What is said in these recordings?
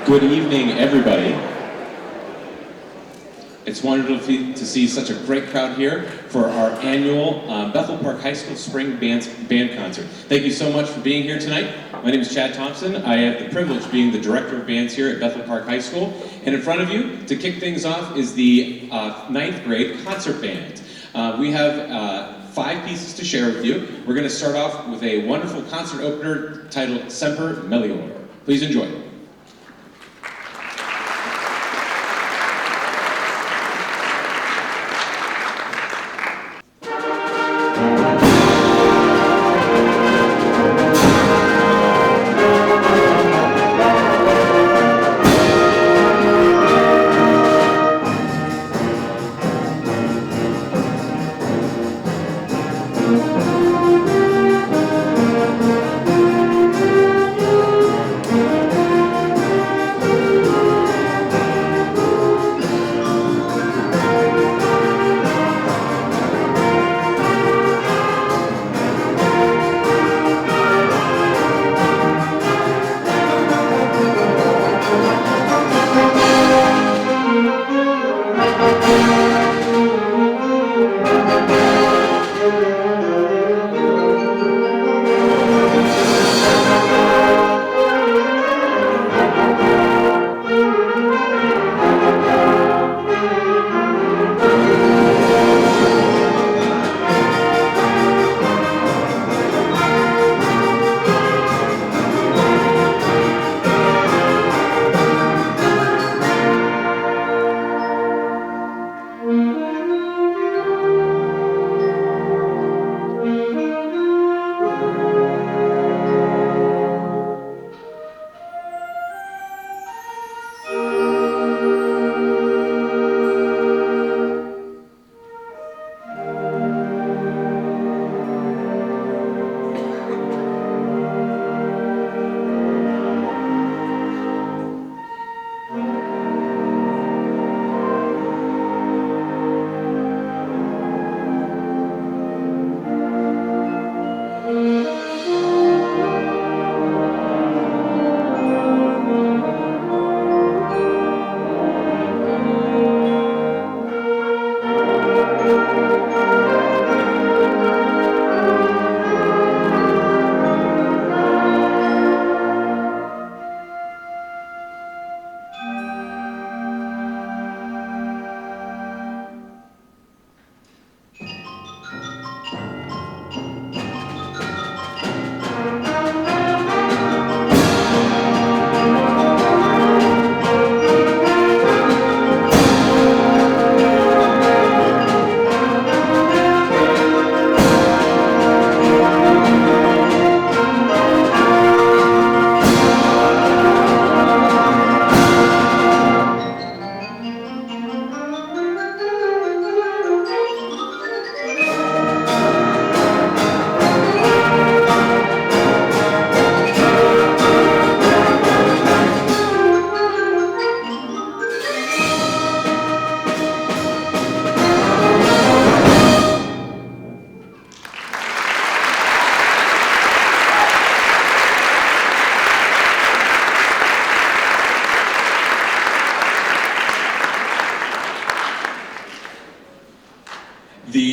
Good evening, everybody. It's wonderful to see such a great crowd here for our annual Bethel Park High School Spring Band Concert. Thank you so much for being here tonight. My name is Chad Thompson. I have the privilege of being the Director of Bands here at Bethel Park High School. And in front of you, to kick things off, is the 9th grade concert band. We have 5 pieces to share with you. We're going to start off with a wonderful concert opener titled Semper Melior. Please enjoy.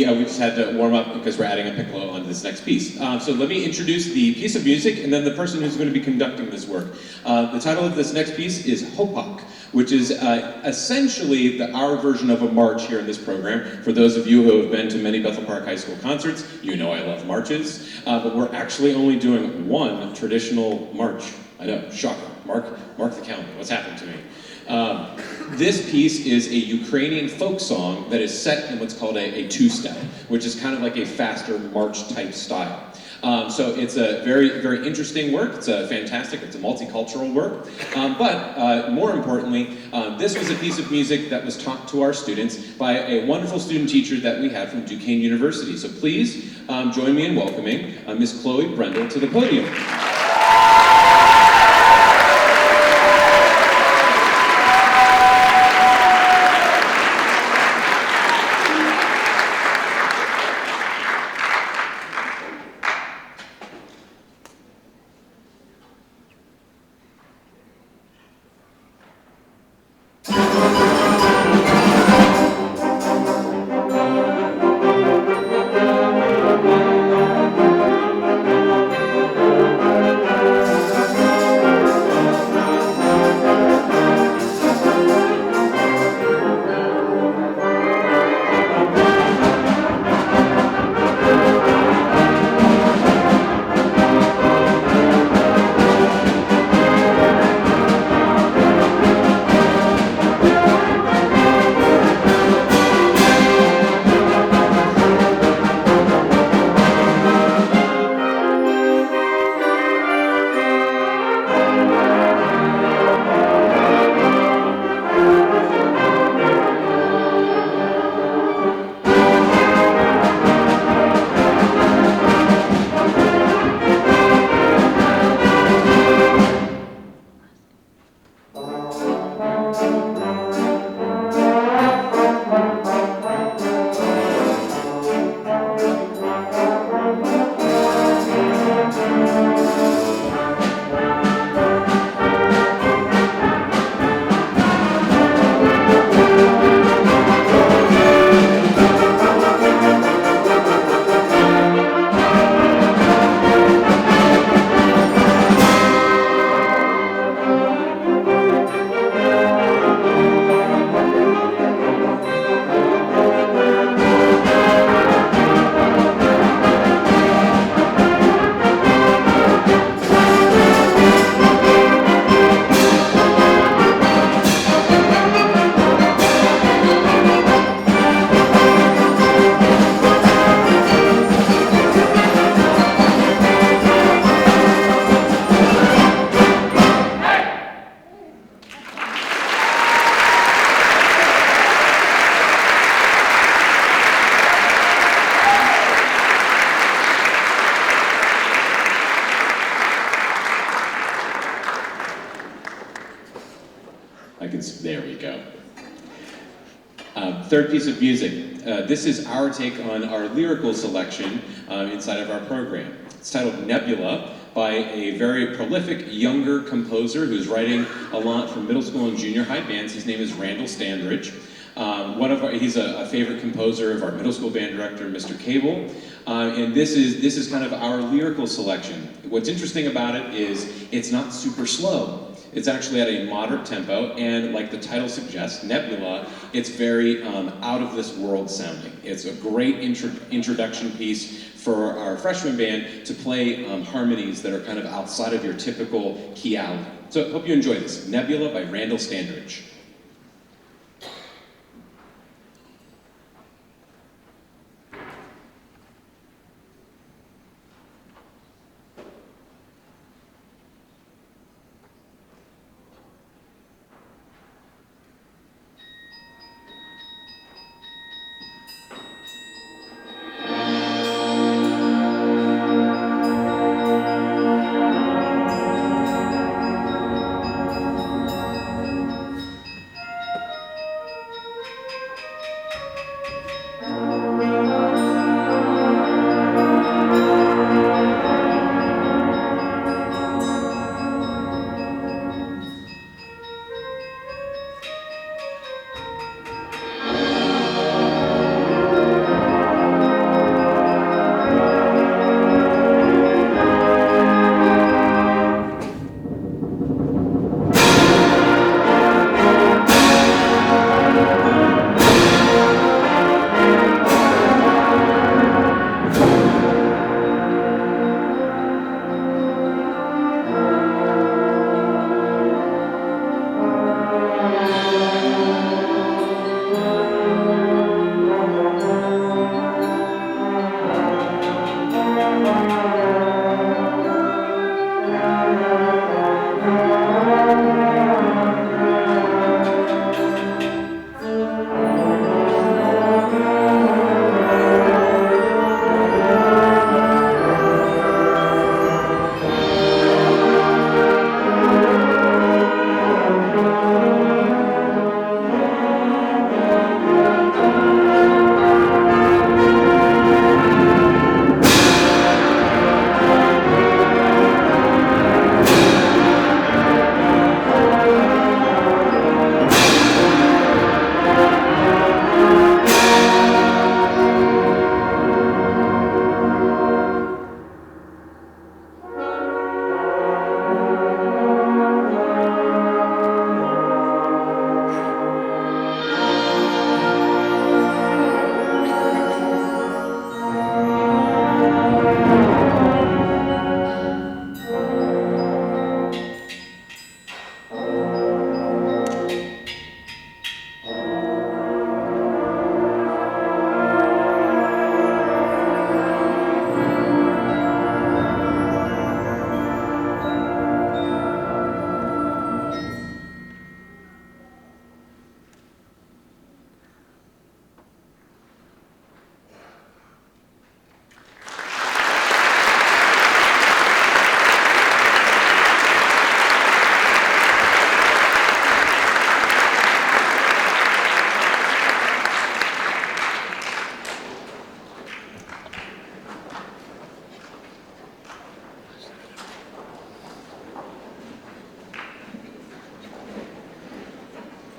We just had to warm up because we're adding a piccolo onto this next piece. So let me introduce the piece of music and then the person who's going to be conducting this work. The title of this next piece is Hopak, which is essentially our version of a march here in this program. For those of you who have been to many Bethel Park High School concerts, you know I love marches, but we're actually only doing one traditional march. I know, shocker. Mark the calendar. What's happened to me? This piece is a Ukrainian folk song that is set in what's called a two-step, which is kind of like a faster march-type style. So it's a very, very interesting work. It's fantastic. It's a multicultural work. But more importantly, this was a piece of music that was taught to our students by a wonderful student teacher that we have from Duquesne University. So please join me in welcoming Miss Chloe Brendel to the podium. There we go. Third piece of music. This is our take on our lyrical selection inside of our program. It's titled Nebula by a very prolific younger composer who's writing a lot for middle school and junior high bands. His name is Randall Standridge. He's a favorite composer of our middle school band director, Mr. Cable. And this is kind of our lyrical selection. What's interesting about it is it's not super slow. It's actually at a moderate tempo, and like the title suggests, Nebula, it's very out of this world sounding. It's a great introduction piece for our freshman band to play harmonies that are kind of outside of your typical keyality. So I hope you enjoy this. Nebula by Randall Standridge.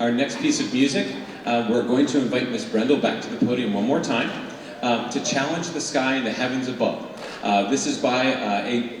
Our next piece of music, we're going to invite Miss Brendel back to the podium one more time to challenge the sky and the heavens above. This is by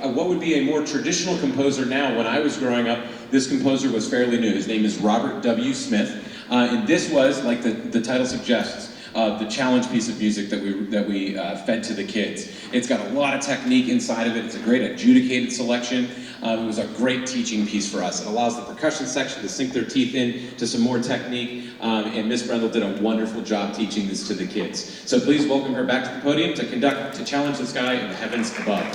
what would be a more traditional composer now. When I was growing up, this composer was fairly new. His name is Robert W. Smith, and this was, like the title suggests, the challenge piece of music that we fed to the kids. It's got a lot of technique inside of it. It's a great adjudicated selection. It was a great teaching piece for us. It allows the percussion section to sink their teeth in to some more technique, and Miss Brendel did a wonderful job teaching this to the kids. So please welcome her back to the podium to challenge the sky and the heavens above.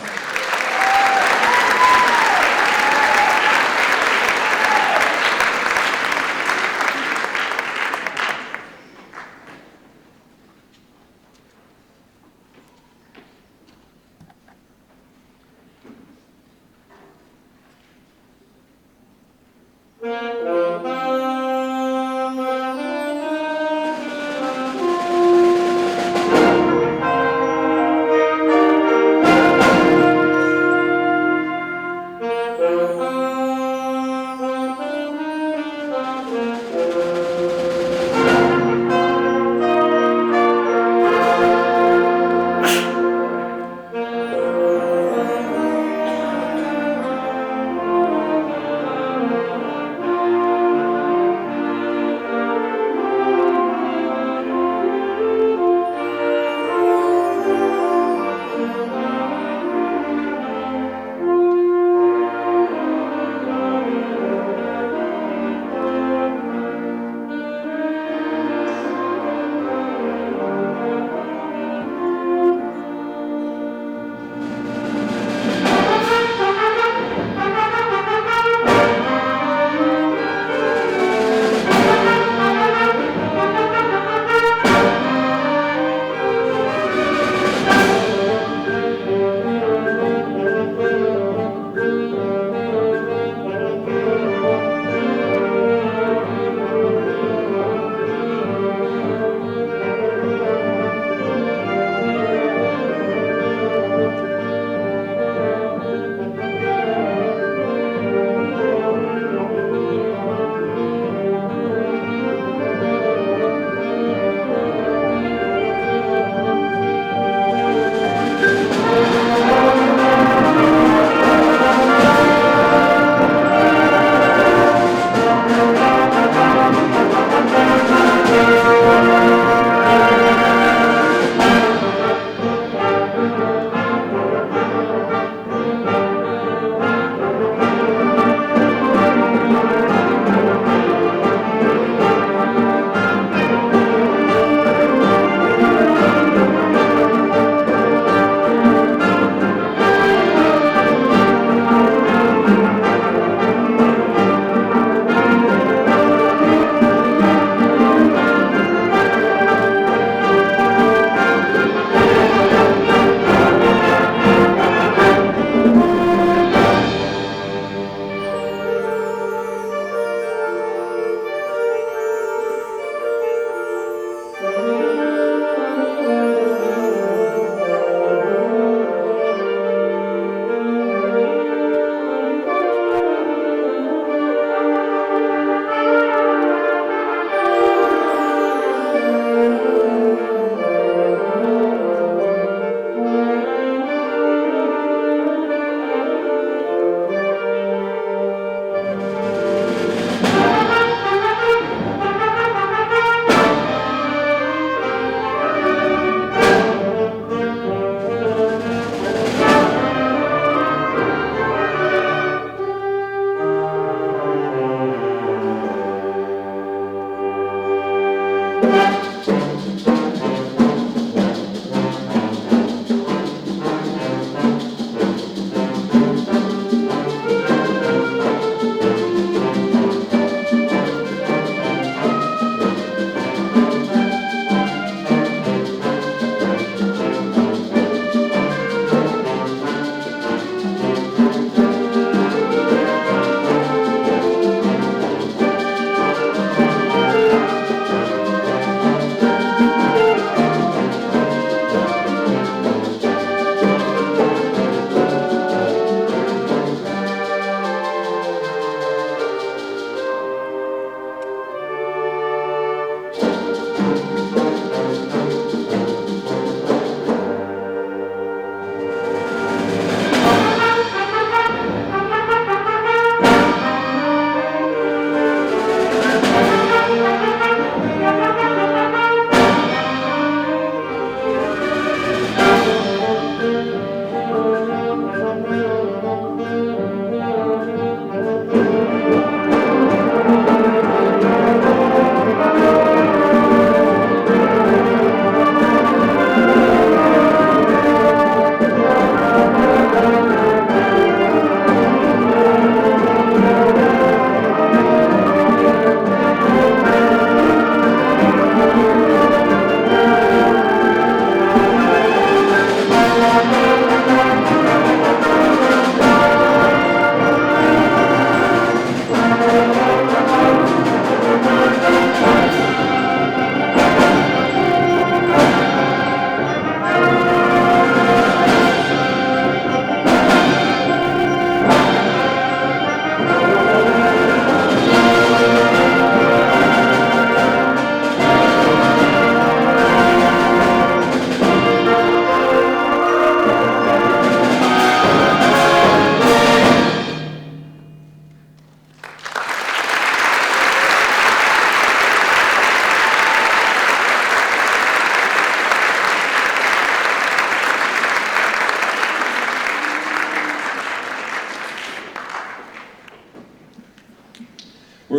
Thank you.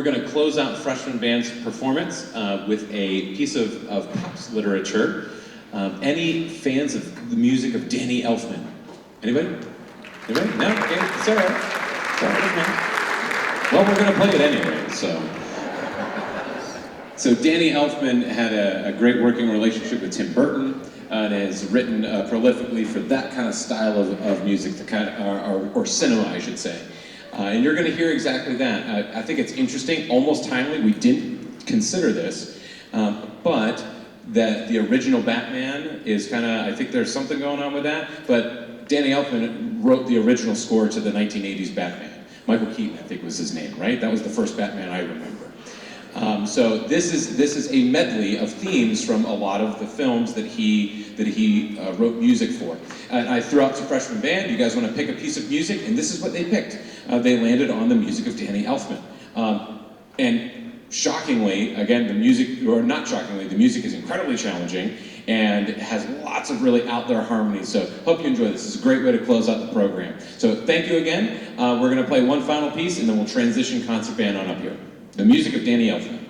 going to close out Freshman Band's performance with a piece of Pops literature. Any fans of the music of Danny Elfman? Anybody? Anybody? No? Okay, it's all right. It's all right, man. Well, we're going to play it anyway, so. So Danny Elfman had a great working relationship with Tim Burton, and has written prolifically for that kind of style of music, the kind of, or cinema, I should say. And you're going to hear exactly that. I think it's interesting, almost timely. We didn't consider this, but that the original Batman is kind of, I think there's something going on with that. But Danny Elfman wrote the original score to the 1980s Batman. Michael Keaton, I think, was his name, right? That was the first Batman I remember. So this is a medley of themes from a lot of the films that he wrote music for. And I threw out to Freshman Band, you guys want to pick a piece of music? And this is what they picked. They landed on the music of Danny Elfman. And shockingly, again, the music is incredibly challenging and has lots of really out there harmonies. So hope you enjoy this. It's a great way to close out the program. So thank you again. We're going to play one final piece and then we'll transition concert band on up here. The music of Danny Elfman.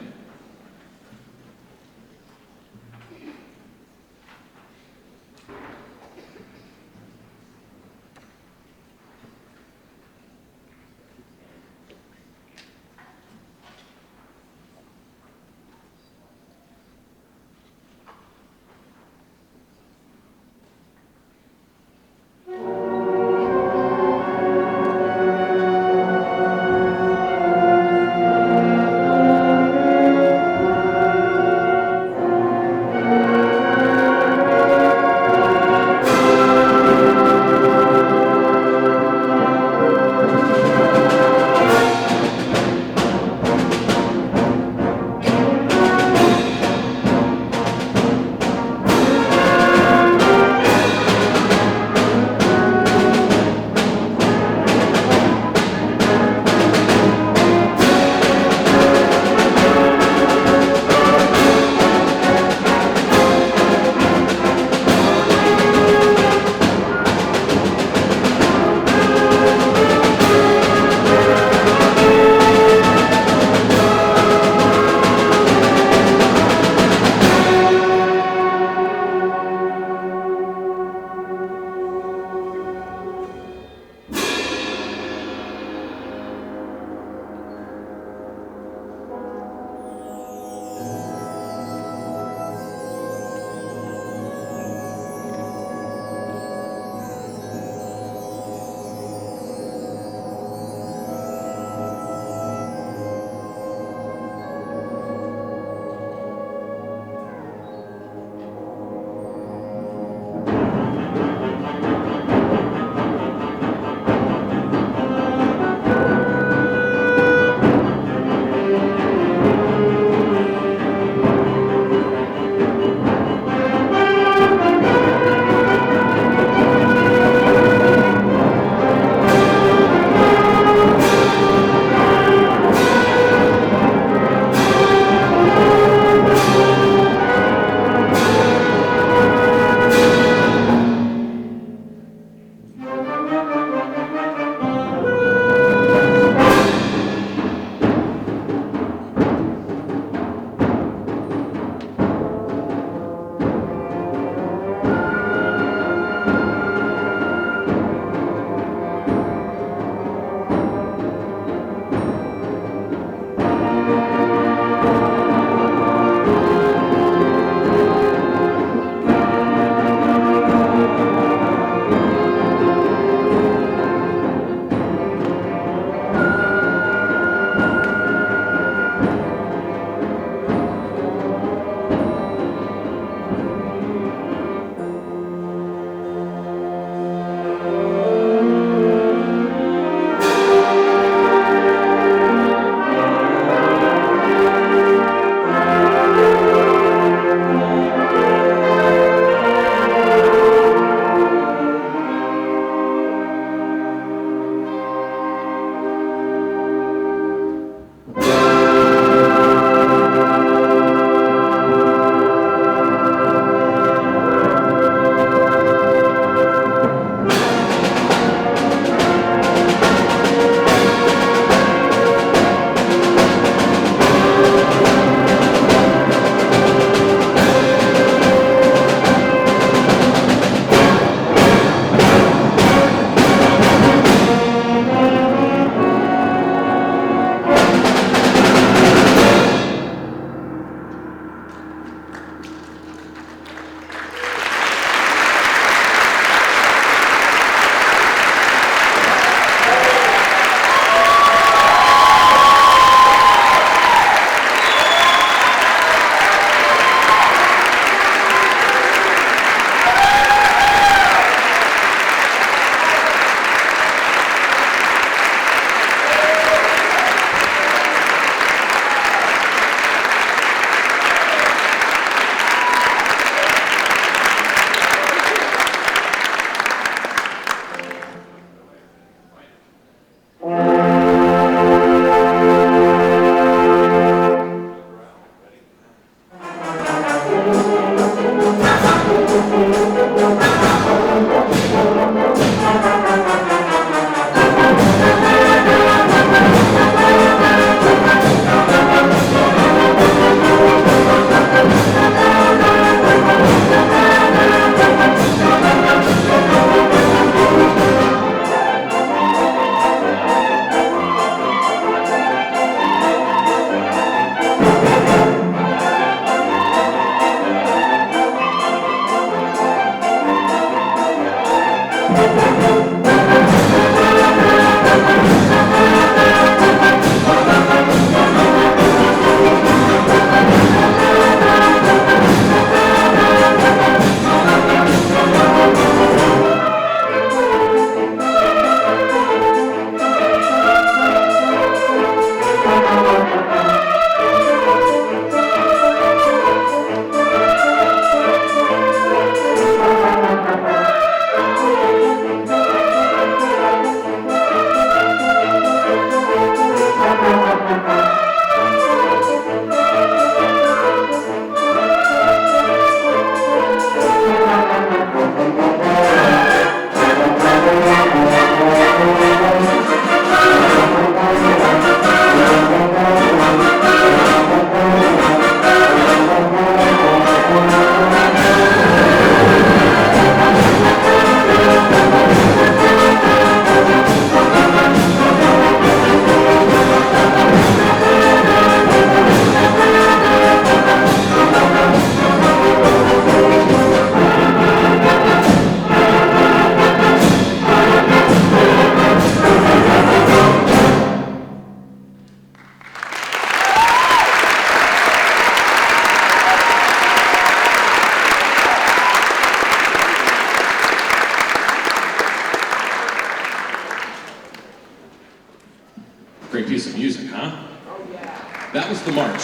the march.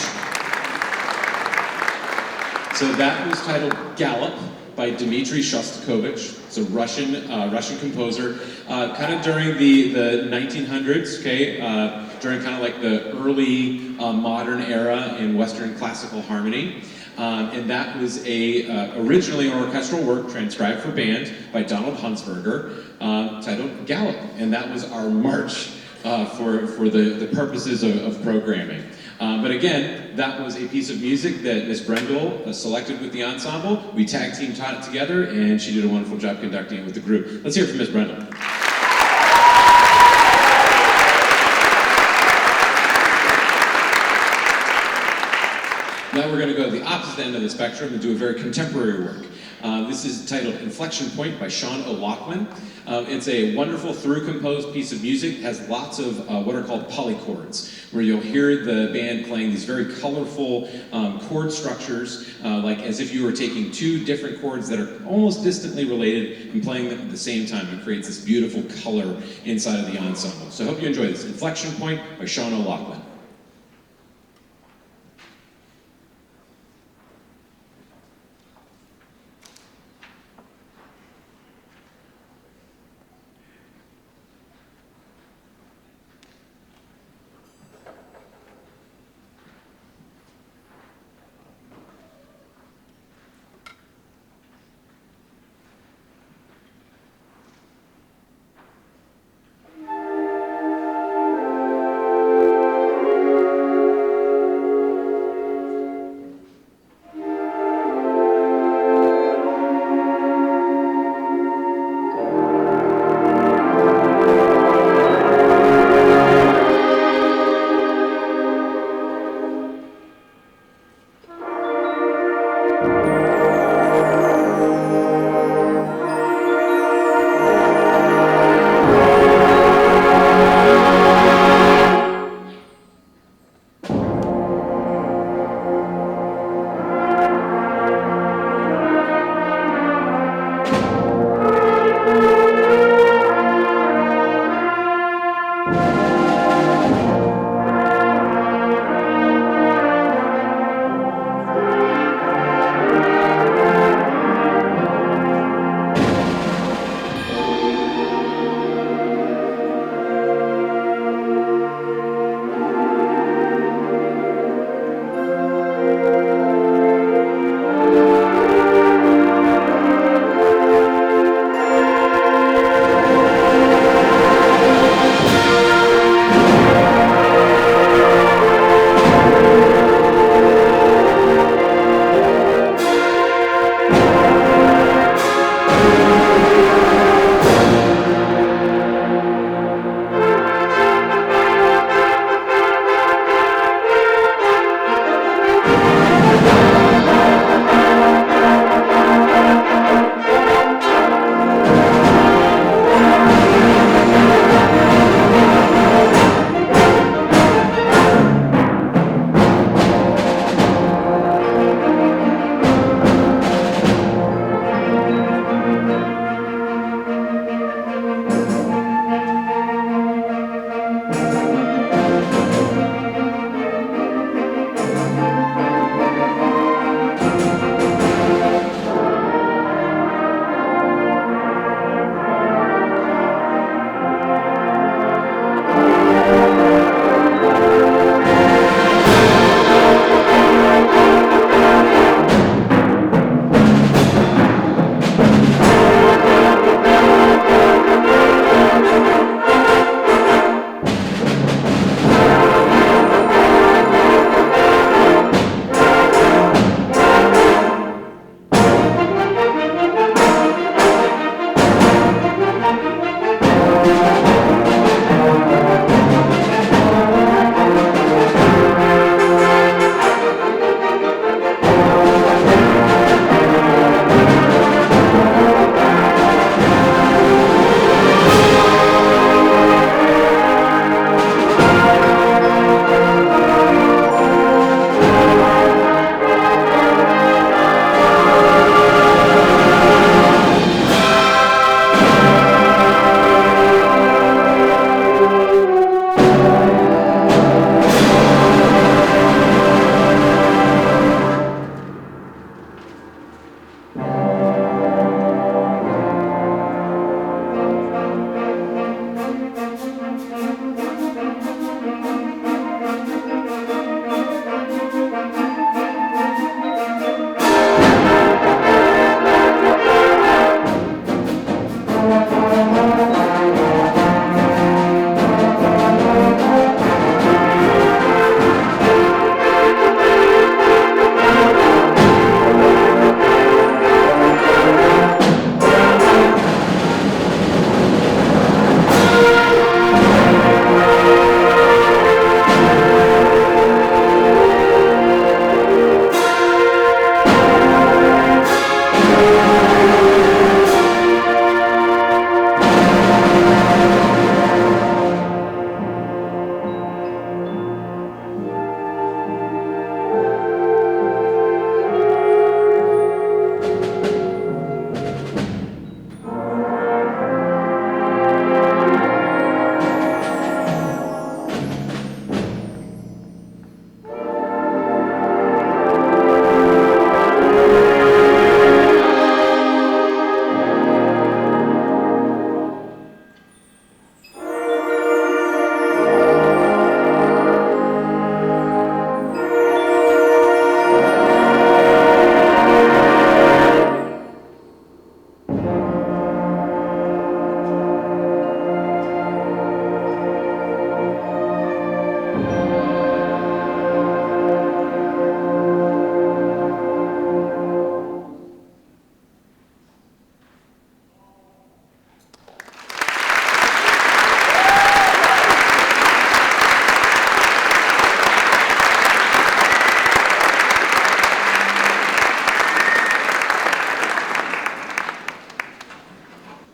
So that was titled Galop by Dmitri Shostakovich. It's a Russian composer, kind of during the 1900s, okay? During kind of like the early modern era in Western classical harmony. And that was originally an orchestral work transcribed for band by Donald Hunsberger, titled Galop. And that was our march for the purposes of programming. But again, that was a piece of music that Miss Brendel selected with the ensemble. We tag team taught it together, and she did a wonderful job conducting it with the group. Let's hear it from Miss Brendel. Now we're going to go to the opposite end of the spectrum and do a very contemporary work. This is titled Inflection Point by Sean O'Loughlin. It's a wonderful through-composed piece of music. It has lots of what are called polychords, where you'll hear the band playing these very colorful chord structures, like as if you were taking two different chords that are almost distantly related and playing them at the same time. It creates this beautiful color inside of the ensemble. So I hope you enjoy this. Inflection Point by Sean O'Loughlin.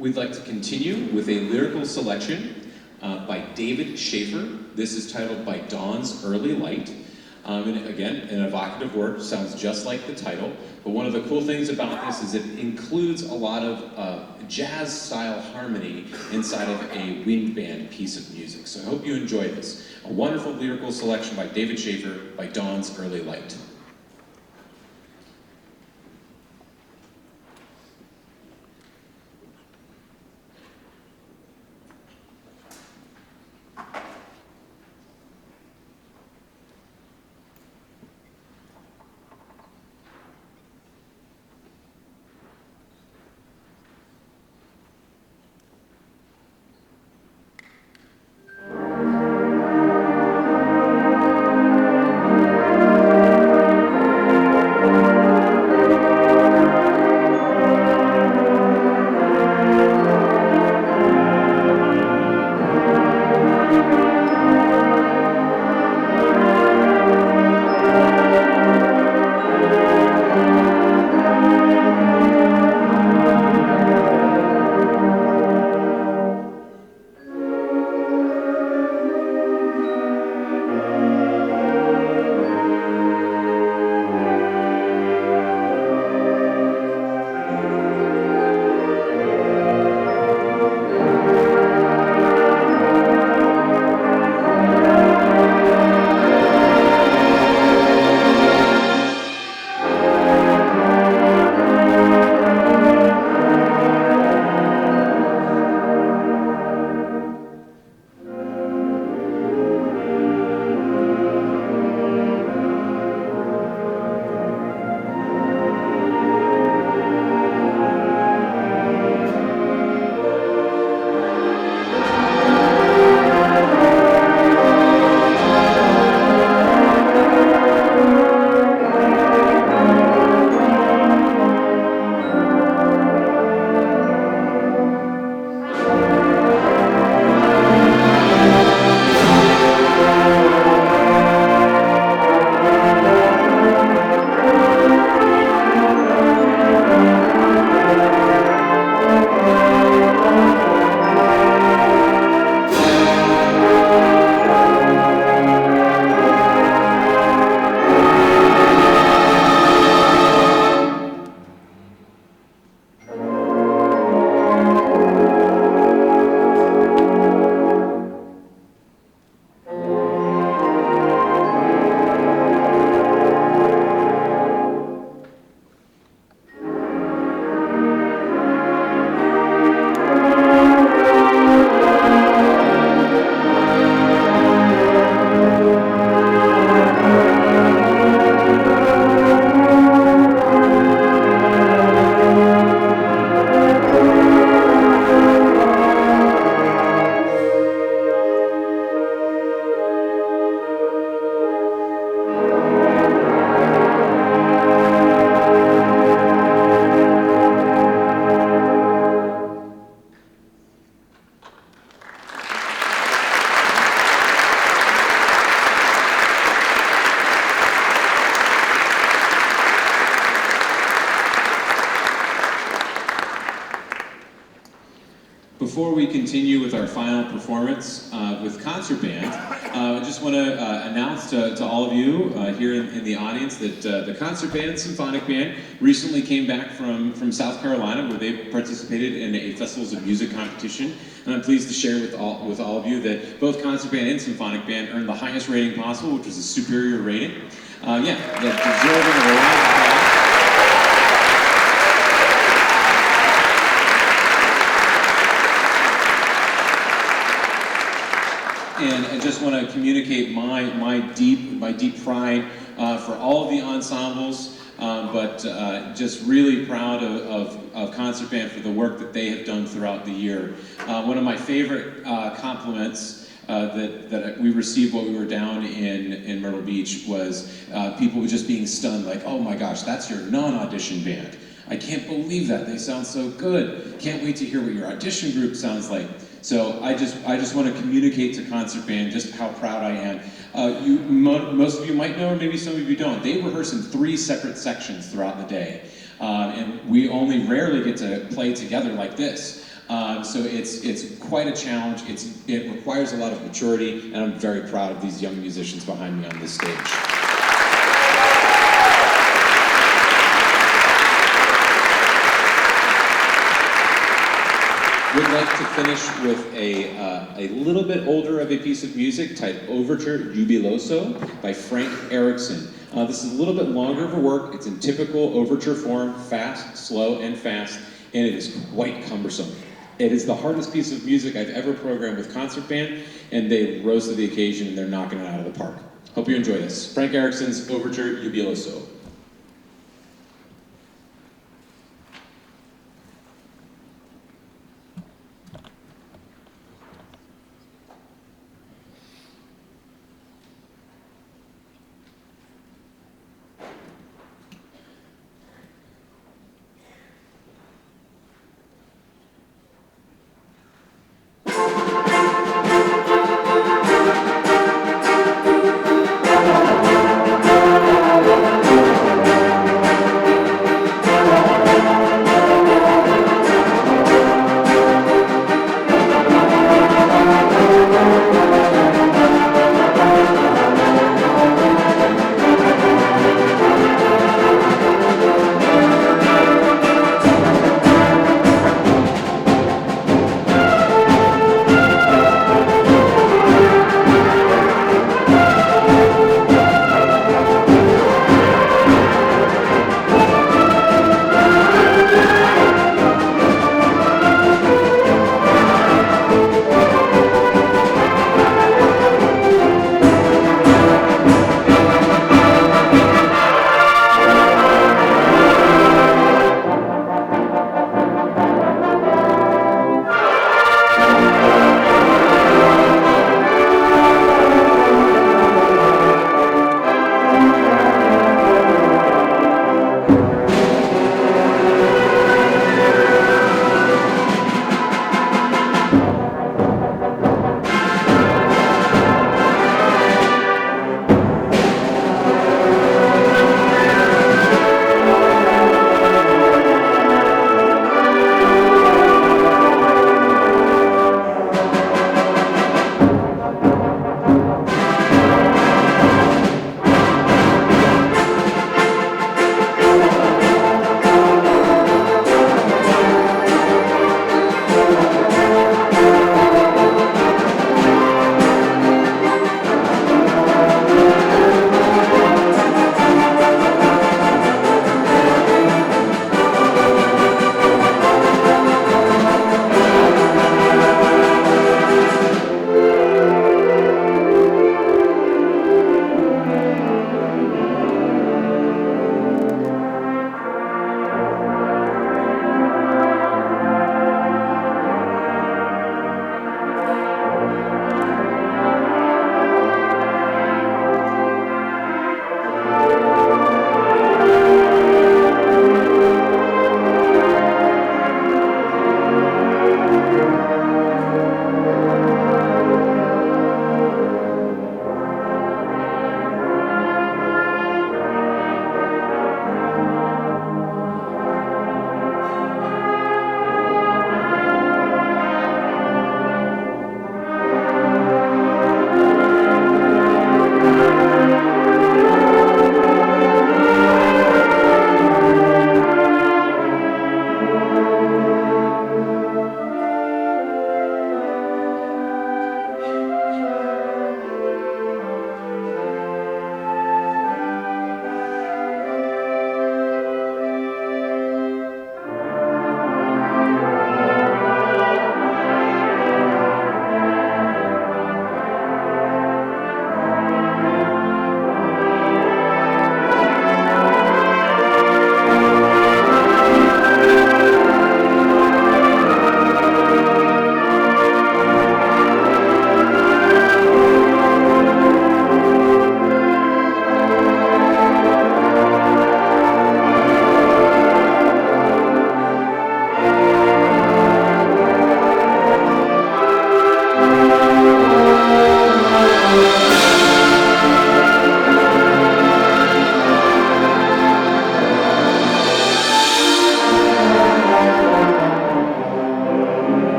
We'd like to continue with a lyrical selection by David Schaefer. This is titled By Dawn's Early Light. And again, an evocative word, sounds just like the title, but one of the cool things about this is it includes a lot of jazz-style harmony inside of a wind band piece of music. So I hope you enjoy this. A wonderful lyrical selection by David Schaefer, By Dawn's Early Light. Before we continue with our final performance with Concert Band, I just want to announce to all of you here in the audience that the Concert Band Symphonic Band recently came back from South Carolina, where they participated in a Festivals of Music competition. And I'm pleased to share with all of you that both Concert Band and Symphonic Band earned the highest rating possible, which was a superior rating. That's deserving of a lot of applause. And I just want to communicate my deep pride for all of the ensembles, but just really proud of Concert Band for the work that they have done throughout the year. One of my favorite compliments that we received while we were down in Myrtle Beach was people just being stunned, like, oh my gosh, that's your non-audition band. I can't believe that, they sound so good. Can't wait to hear what your audition group sounds like. So I just want to communicate to Concert Band just how proud I am. Most of you might know, or maybe some of you don't, they rehearse in 3 separate sections throughout the day. And we only rarely get to play together like this. So it's quite a challenge. It requires a lot of maturity, and I'm very proud of these young musicians behind me on this stage. Would like to finish with a little bit older of a piece of music titled Overture Jubiloso by Frank Erickson. This is a little bit longer of a work. It's in typical overture form, fast, slow, and fast, and it is quite cumbersome. It is the hardest piece of music I've ever programmed with concert band, and they rose to the occasion and they're knocking it out of the park. Hope you enjoy this. Frank Erickson's Overture Jubiloso.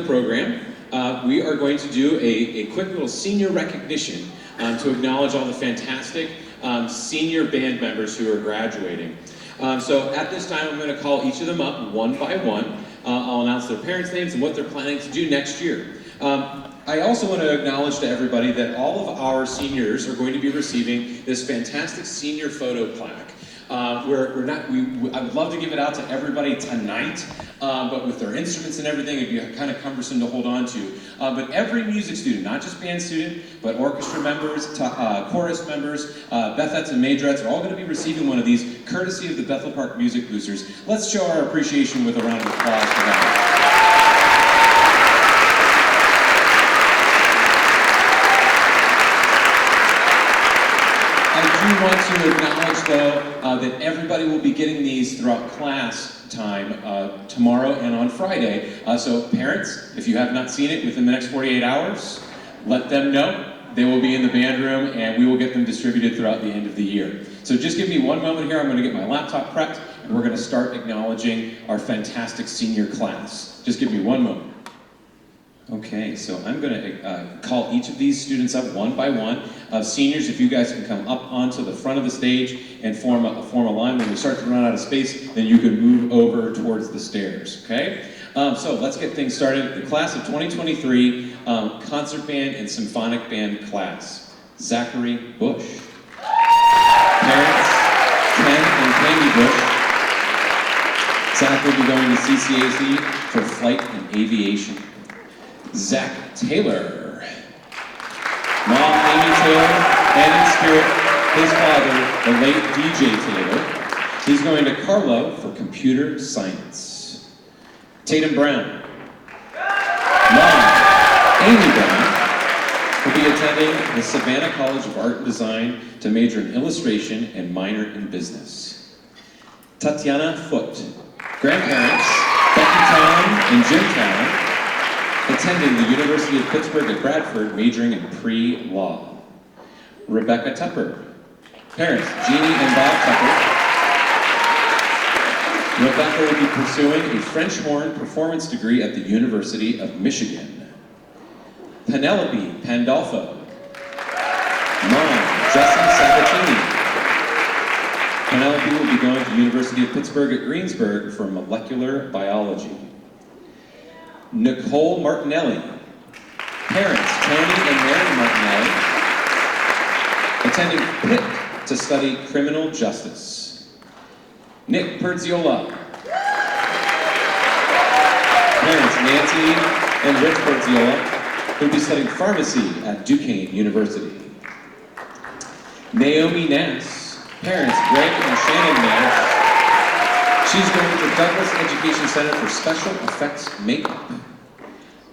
program, we are going to do a quick little senior recognition to acknowledge all the fantastic senior band members who are graduating. So at this time, I'm going to call each of them up one by one. I'll announce their parents' names and what they're planning to do next year. I also want to acknowledge to everybody that all of our seniors are going to be receiving this fantastic senior photo plaque. I would love to give it out to everybody tonight, but with their instruments and everything, it'd be kind of cumbersome to hold on to. But every music student, not just band student, but orchestra members, chorus members, Bethettes and Majorettes are all going to be receiving one of these, courtesy of the Bethel Park Music Boosters. Let's show our appreciation with a round of applause for that. I do want to acknowledge, though, that everybody will be getting these throughout class time tomorrow and on Friday. So parents, if you have not seen it within the next 48 hours, let them know. They will be in the band room, and we will get them distributed throughout the end of the year. So just give me one moment here. I'm going to get my laptop prepped, and we're going to start acknowledging our fantastic senior class. Just give me one moment. Okay, so I'm going to call each of these students up one by one. Seniors, if you guys can come up onto the front of the stage and form a line. When we start to run out of space, then you can move over towards the stairs, okay? So let's get things started. The class of 2023 concert band and symphonic band class. Zachary Bush. Parents, Ken and Candy Bush. Zach will be going to CCAC for flight and aviation. Zach Taylor. Mom, Amy Taylor, and in spirit, his father, the late DJ Taylor. He's going to Carlo for computer science. Tatum Brown. Mom, Amy Brown, will be attending the Savannah College of Art and Design to major in illustration and minor in business. Tatiana Foote. Grandparents, Becky Town and Jim Town, attending the University of Pittsburgh at Bradford, majoring in pre-law. Rebecca Tupper. Parents, Jeannie and Bob Tupper. Rebecca will be pursuing a French horn performance degree at the University of Michigan. Penelope Pandolfo. Mom, Jessie Sabatini. Penelope will be going to the University of Pittsburgh at Greensburg for molecular biology. Nicole Martinelli. Parents, Tony and Mary Martinelli, attending Pitt to study criminal justice. Nick Perziola. Parents, Nancy and Rich Perziola, will be studying pharmacy at Duquesne University. Naomi Nass. Parents, Greg and Shannon Nash. She's going to Douglas Education Center for Special Effects Makeup.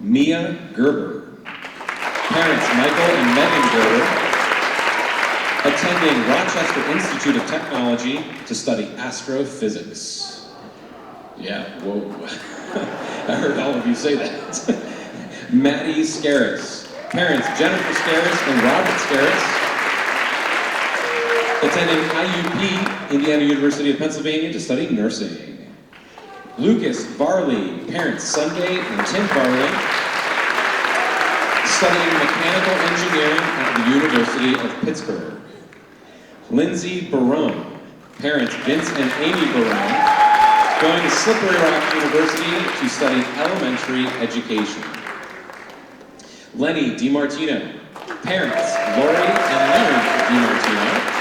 Mia Gerber. Parents, Michael and Megan Gerber, attending Rochester Institute of Technology to study astrophysics. Yeah, whoa. I heard all of you say that. Maddie Scaris. Parents, Jennifer Scaris and Robert Scaris, attending IUP, Indiana University of Pennsylvania, to study nursing. Lucas Varley. Parents, Sunday and Tim Varley, studying mechanical engineering at the University of Pittsburgh. Lindsay Barone. Parents, Vince and Amy Barone, going to Slippery Rock University to study elementary education. Lenny DiMartino. Parents, Lori and Leonard DiMartino,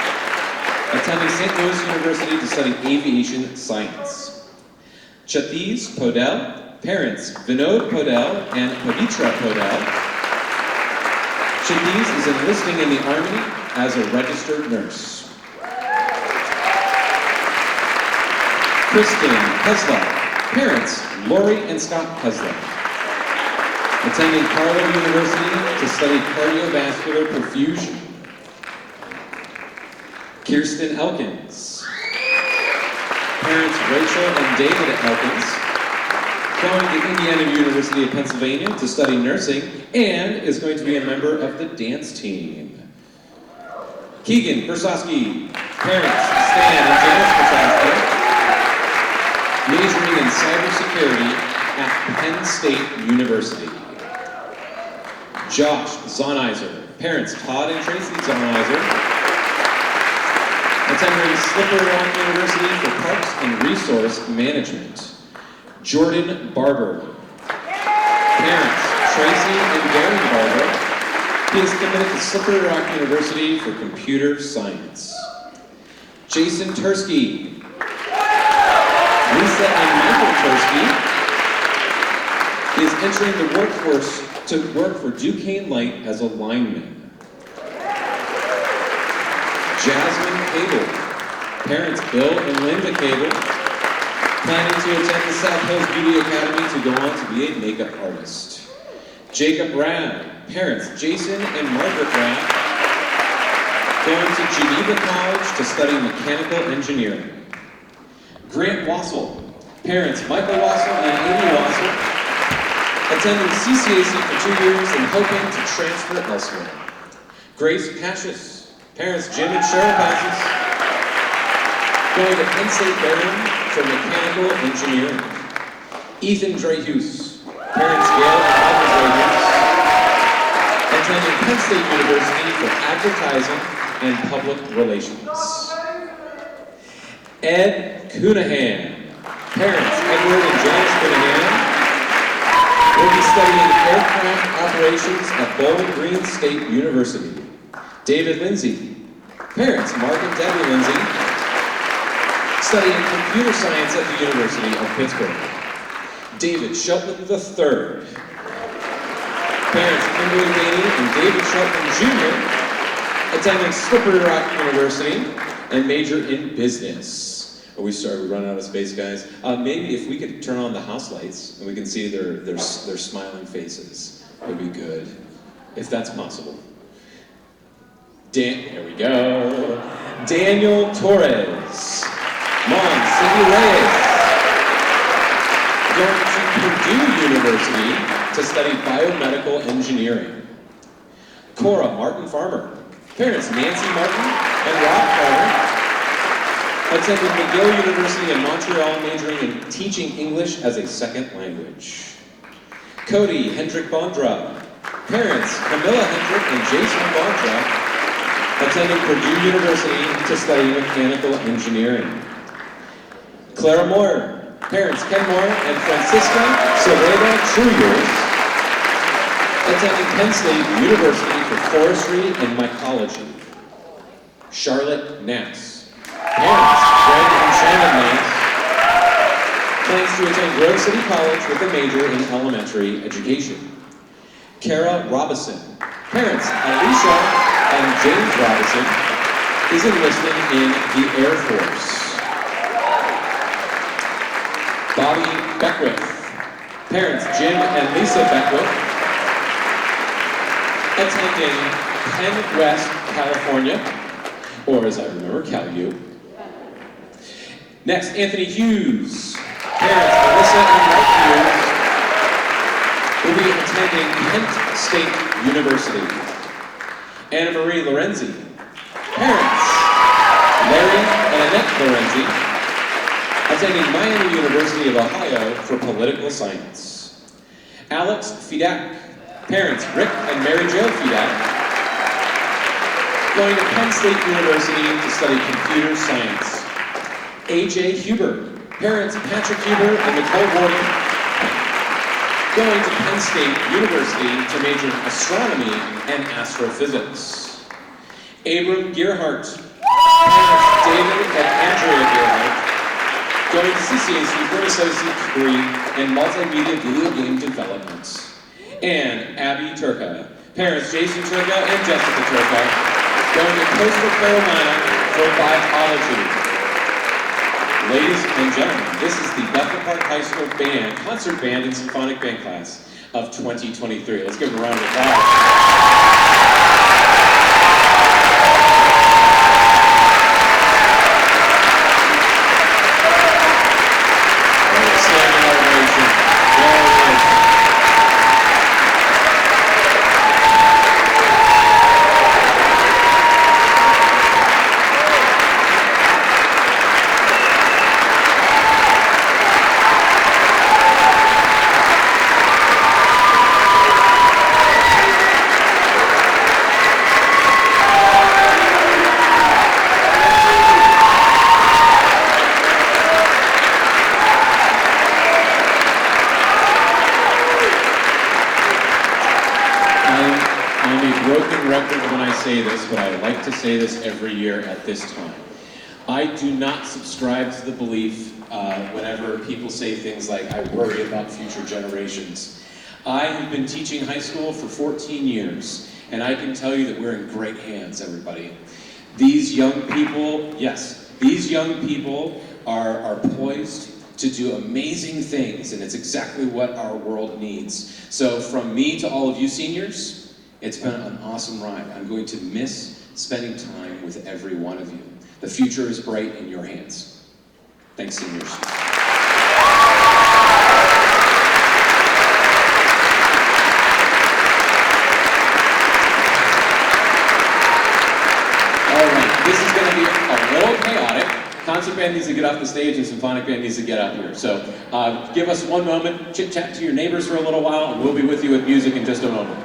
attending St. Louis University to study aviation science. Chatiz Podell. Parents, Vinod Podell and Pavitra Podell. Chatiz is enlisting in the Army as a registered nurse. Kristen Kesla. Parents, Lori and Scott Kesla, attending Carlow University to study cardiovascular perfusion. Kirsten Elkins. Parents, Rachel and David Elkins, going to Indiana University of Pennsylvania to study nursing and is going to be a member of the dance team. Keegan Persowski. Parents, Stan and Janice Persowski, majoring in cybersecurity at Penn State University. Josh Zonizer, parents Todd and Tracy Zonizer, attending Slippery Rock University for Parks and Resource Management. Jordan Barber, parents Tracy and Darren Barber. He is committed to Slippery Rock University for Computer Science. Jason Tursky, Lisa and Michael Tursky is entering the workforce to work for Duquesne Light as a lineman. Jasmine Cable, parents Bill and Linda Cable, planning to attend the South Hills Beauty Academy to go on to be a makeup artist. Jacob Rad, parents Jason and Margaret Rad, going to Geneva College to study mechanical engineering. Grant Wassel, parents Michael Wassel and Amy Wassel, attending CCAC for 2 years and hoping to transfer elsewhere. Grace Cassius, parents Jim and Cheryl Passes, going to Penn State Berlin for mechanical engineering. Ethan Dreyhus, parents Gail and Alva Dreyhus, attending Penn State University for advertising and public relations. Ed Cunahan, parents Edward and Janice Cunahan, will be studying aircraft operations at Bowling Green State University. David Lindsay, parents Mark and Debbie Lindsay, studying computer science at the University of Pittsburgh. David Shelton III, parents Kimberly Bainey and David Shelton Jr., attending Slippery Rock University and major in business. Are we running out of space, guys? Maybe if we could turn on the house lights and we can see their smiling faces, it would be good, if that's possible. Here we go. Daniel Torres. Mom, Cindy Reyes. Going to Purdue University to study biomedical engineering. Cora Martin Farmer. Parents Nancy Martin and Rob Farmer. Attended McGill University in Montreal, majoring in teaching English as a second language. Cody Hendrick Bondra, parents Camilla Hendrick and Jason Bondra, attended Purdue University to study mechanical engineering. Clara Moore, parents Ken Moore and Francisca Soreda Trujillo, attending Penn State University for forestry and mycology. Charlotte Nass, parents Greg and Shannon Nass, plans to attend Grove City College with a major in elementary education. Kara Robison, parents Alicia and James Robison, is enlisting in the Air Force. Bobby Beckwith, parents Jim and Lisa Beckwith, attending Penn West, California, or as I remember, CalU. Next, Anthony Hughes, parents Melissa and Mark Hughes, will be attending Kent State University. Anna Marie Lorenzi, parents Larry and Annette Lorenzi, attending Miami University of Ohio for political science. Alex Fidak, parents Rick and Mary Jo Fidak, going to Penn State University to study computer science. AJ Huber, parents Patrick Huber and Nicole Gordon, going to Penn State University to major in astronomy and astrophysics. Abram Gearhart, parents David and Andrea Gearhart, going to CCAC for an associate degree in multimedia video game development. And Abby Turca, parents Jason Turca and Jessica Turca, going to Coastal Carolina for biology. Ladies and gentlemen, this is the Bethel Park High School Band, concert band and symphonic band class of 2023. Let's give them a round of applause. broken record when I say this, but I like to say this every year at this time. I do not subscribe to the belief whenever people say things like, I worry about future generations. I have been teaching high school for 14 years, and I can tell you that we're in great hands, everybody. These young people, yes, these young people are poised to do amazing things, and it's exactly what our world needs. So from me to all of you seniors, it's been an awesome ride. I'm going to miss spending time with every one of you. The future is bright in your hands. Thanks, seniors. This is going to be a little chaotic. Concert band needs to get off the stage and symphonic band needs to get up here. So give us one moment, chit-chat to your neighbors for a little while, and we'll be with you with music in just a moment.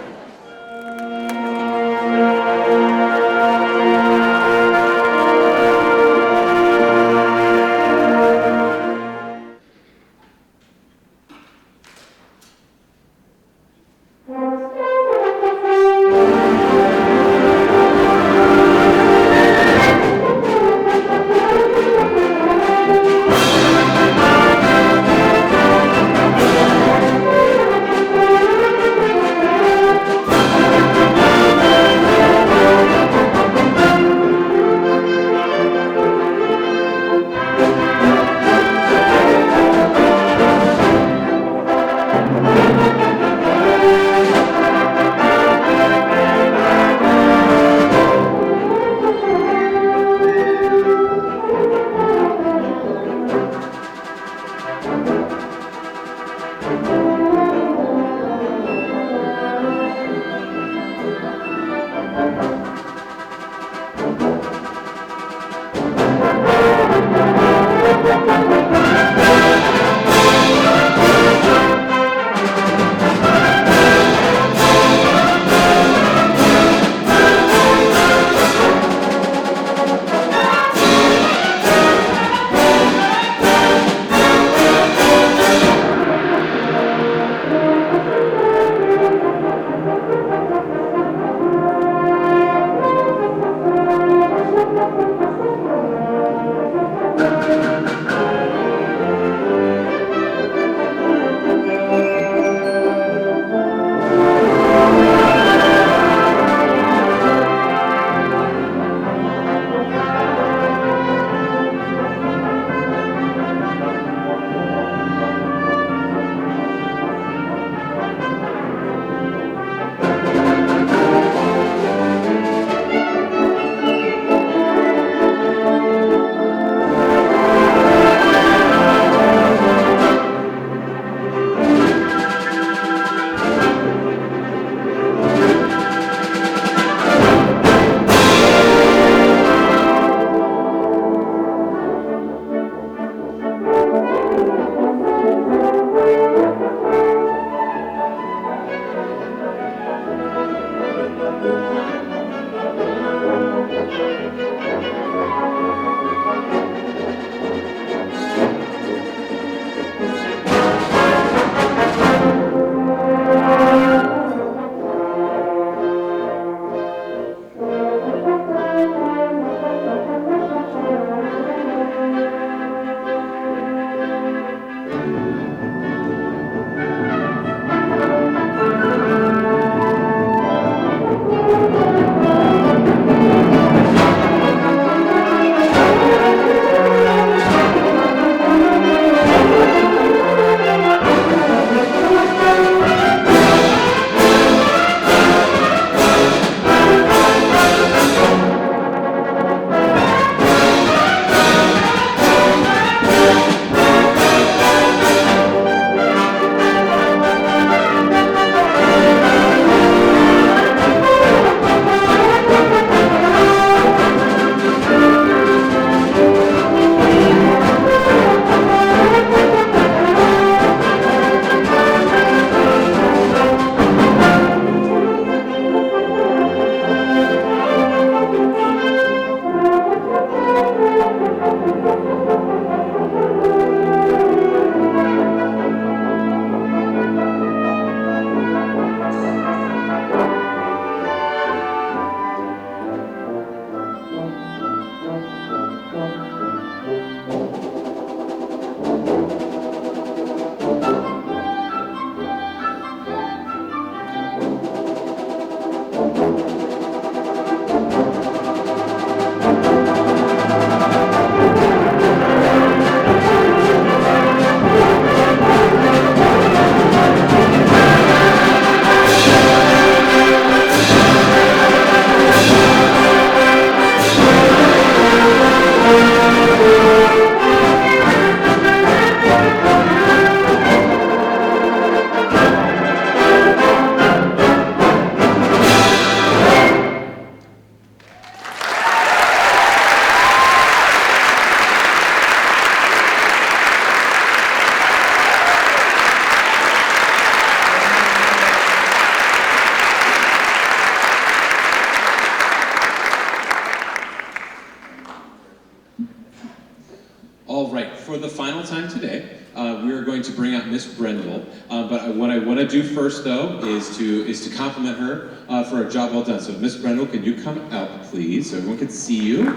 the final time today, we are going to bring out Miss Brendel. But what I want to do first, though, is to compliment her for a job well done. So, Miss Brendel, can you come out, please, so everyone can see you? So,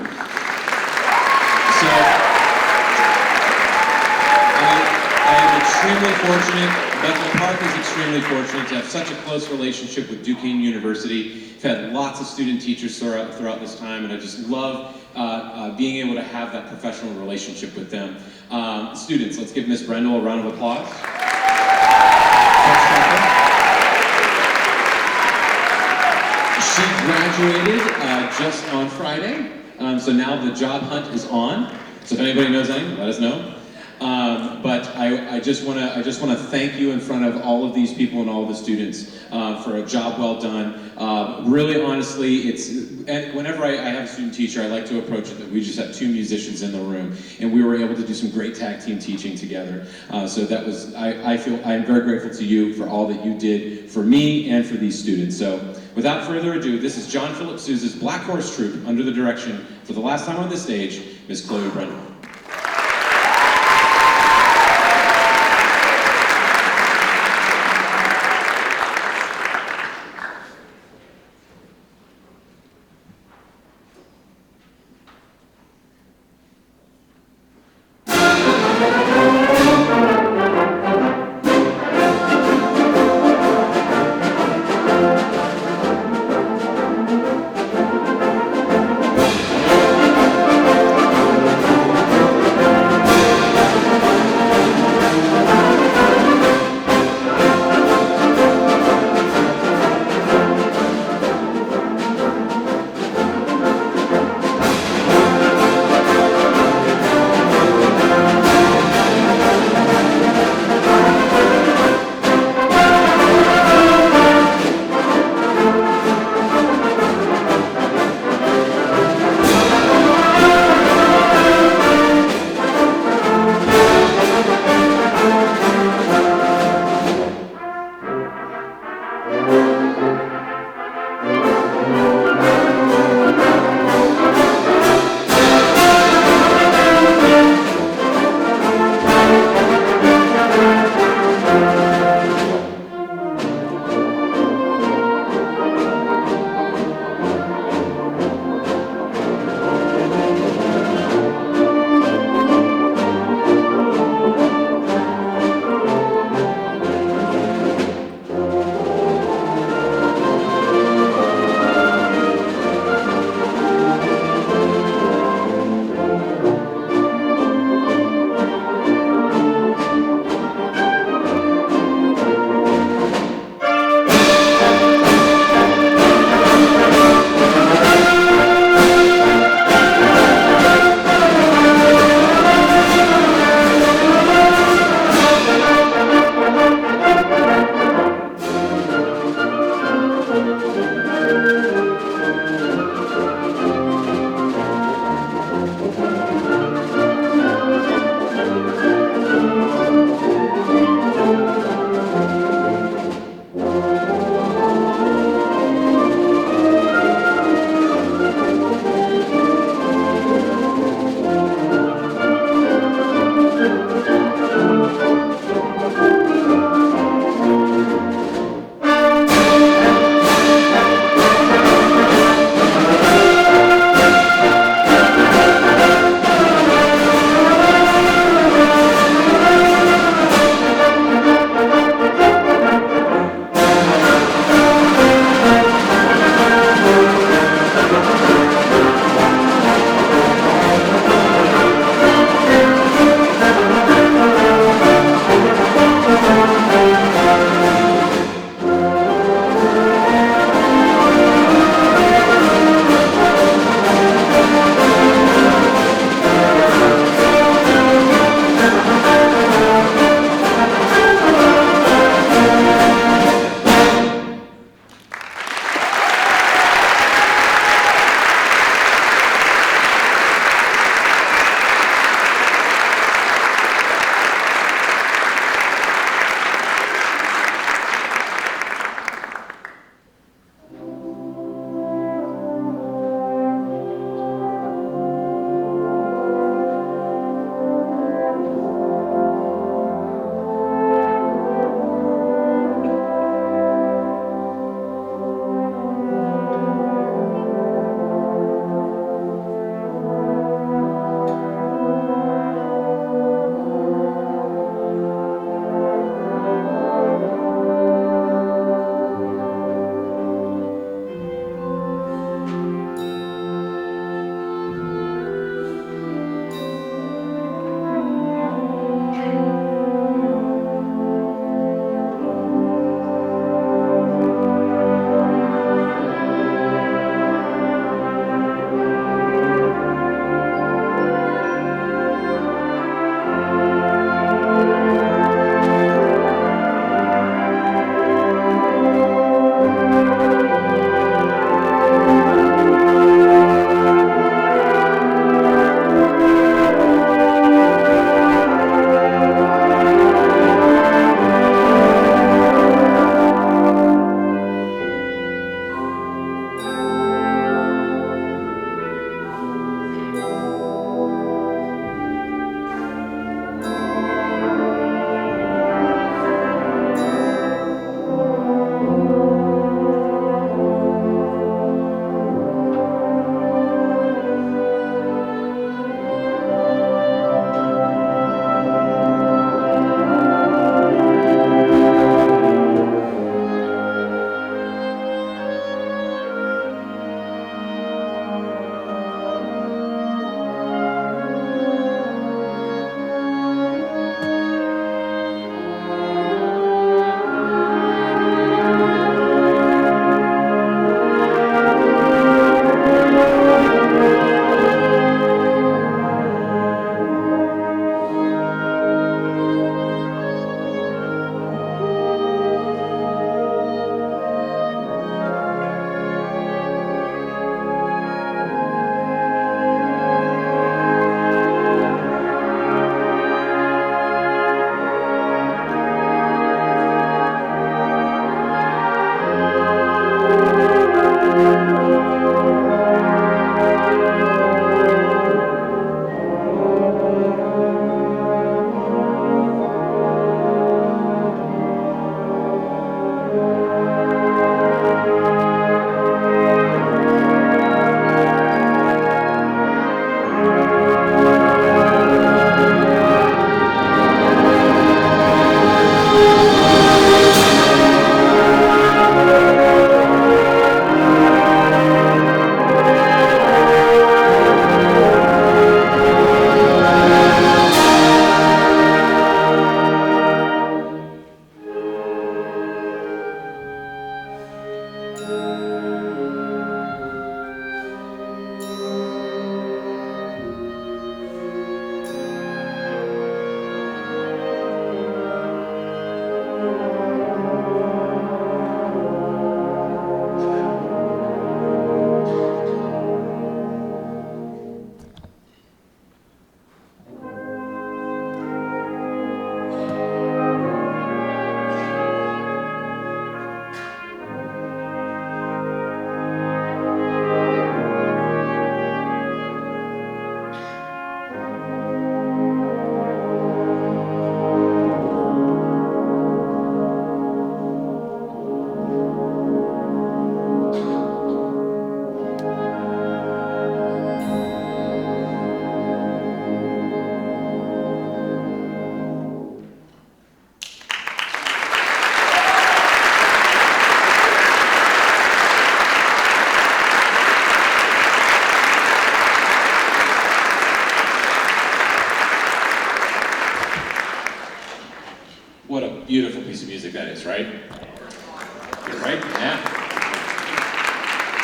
I am extremely fortunate. Bethel Park is extremely fortunate to have such a close relationship with Duquesne University. We've had lots of student teachers throughout this time, and I just love being able to have that professional relationship with them. Students, let's give Miss Brendel a round of applause. She graduated just on Friday, so now the job hunt is on. So if anybody knows anything, let us know. But I just want to thank you in front of all of these people and all of the students for a job well done. Really, honestly, whenever I have a student teacher, I like to approach it that we just had two musicians in the room, and we were able to do some great tag team teaching together. So that was, I feel I'm very grateful to you for all that you did for me and for these students. So without further ado, this is John Philip Sousa's Black Horse Troupe under the direction, for the last time on this stage, Miss Chloe Brendel.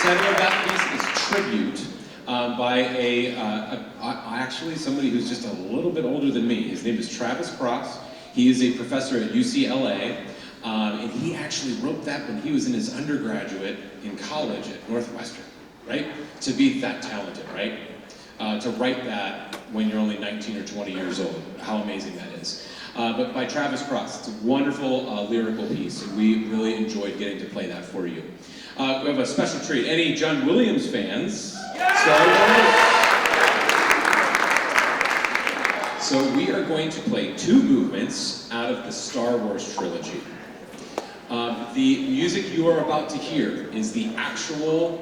Title of that piece is Tribute by actually somebody who's just a little bit older than me. His name is Travis Cross. He is a professor at UCLA, and he actually wrote that when he was in his undergraduate in college at Northwestern, right? To be that talented, right? To write that when you're only 19 or 20 years old. How amazing that is. But by Travis Cross. It's a wonderful lyrical piece, and we really enjoyed getting to play that for you. We have a special treat. Any John Williams fans? Star Wars? So we are going to play two movements out of the Star Wars trilogy. The music you are about to hear is an actual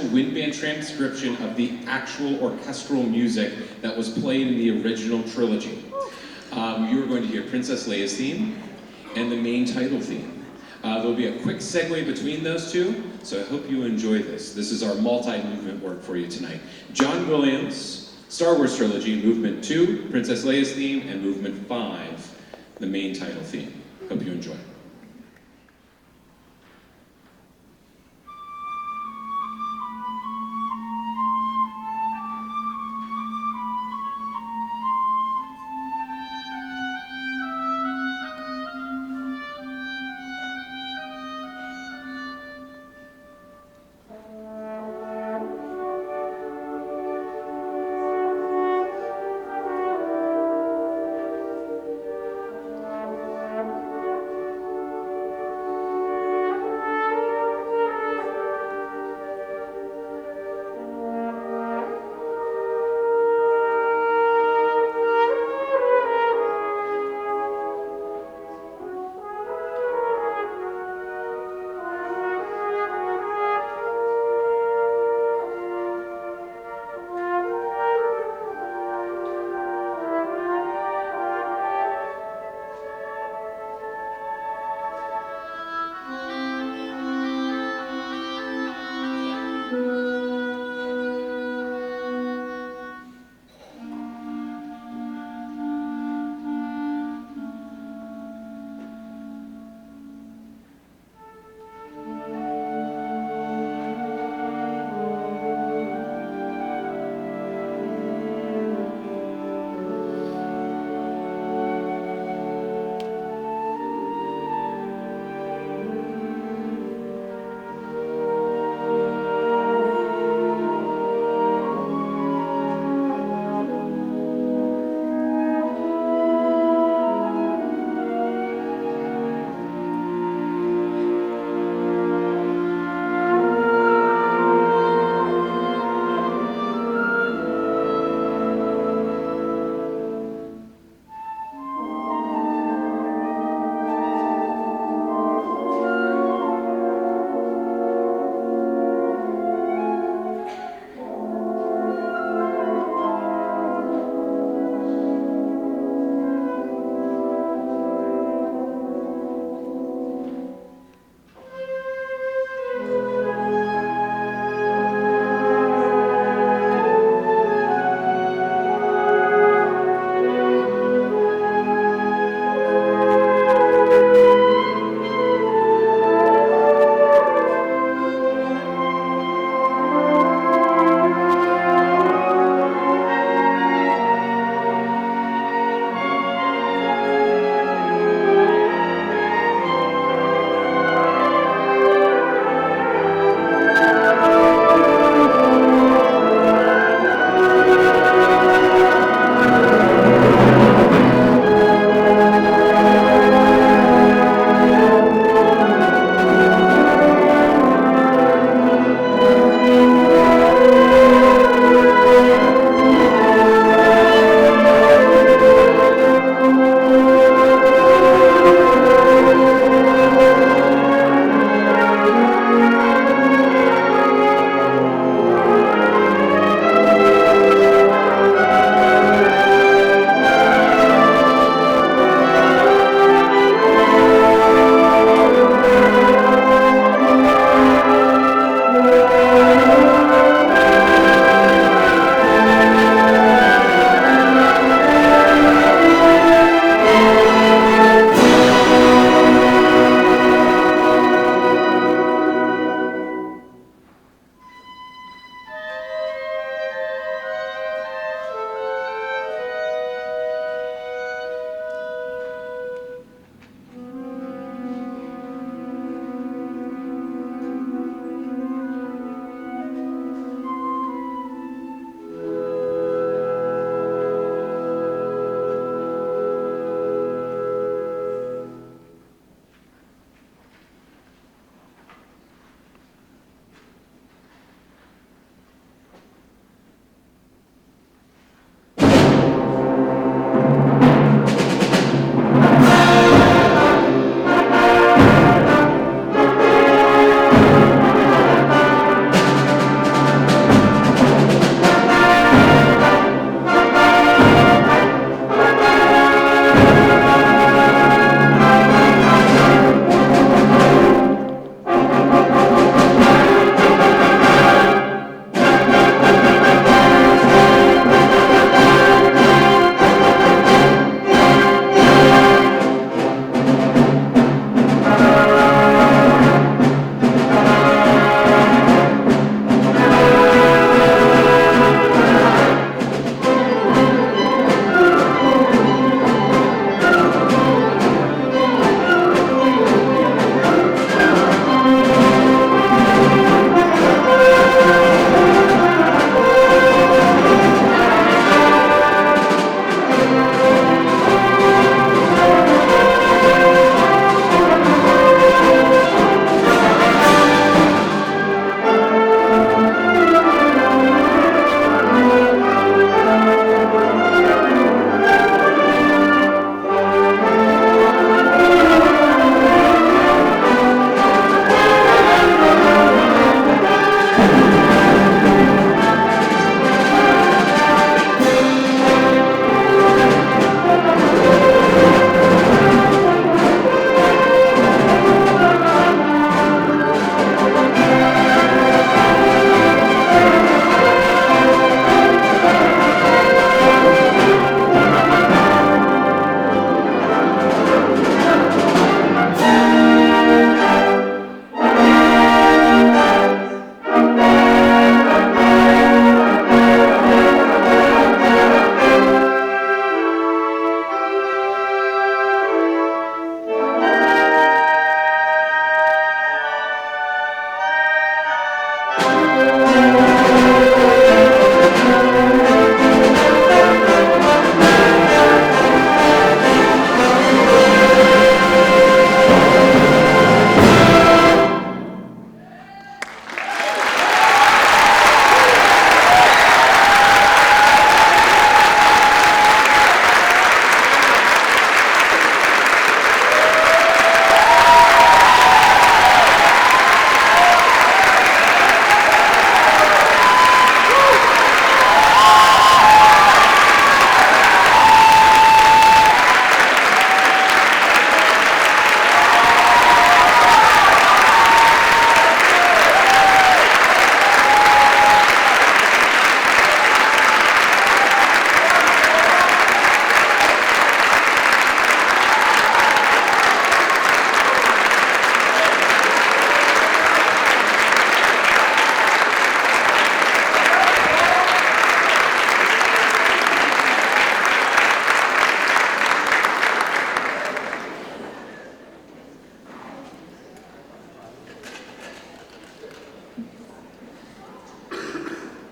wind band transcription of the actual orchestral music that was played in the original trilogy. You are going to hear Princess Leia's theme and the main title theme. There'll be a quick segue between those two, so I hope you enjoy this. This is our multi-movement work for you tonight. John Williams, Star Wars Trilogy, Movement 2, Princess Leia's theme, and Movement 5, the main title theme. Hope you enjoy.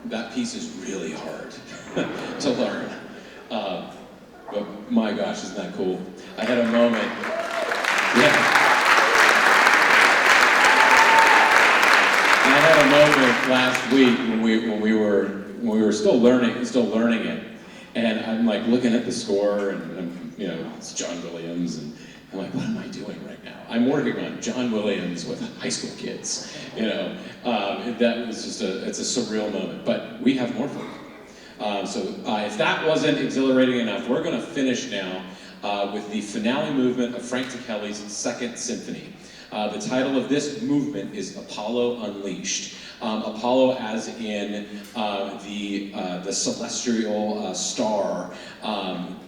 That piece is really hard to learn. But my gosh, isn't that cool? I had a moment. Yeah. I had a moment last week when we were still learning it, and I'm like looking at the score, and it's John Williams, and I'm like, what am I doing right now? I'm working on John Williams with high school kids. That was just it's a surreal moment. But we have more fun. If that wasn't exhilarating enough, we're going to finish now with the finale movement of Frank Ticheli's Second Symphony. The title of this movement is Apollo Unleashed. Apollo as in the celestial star.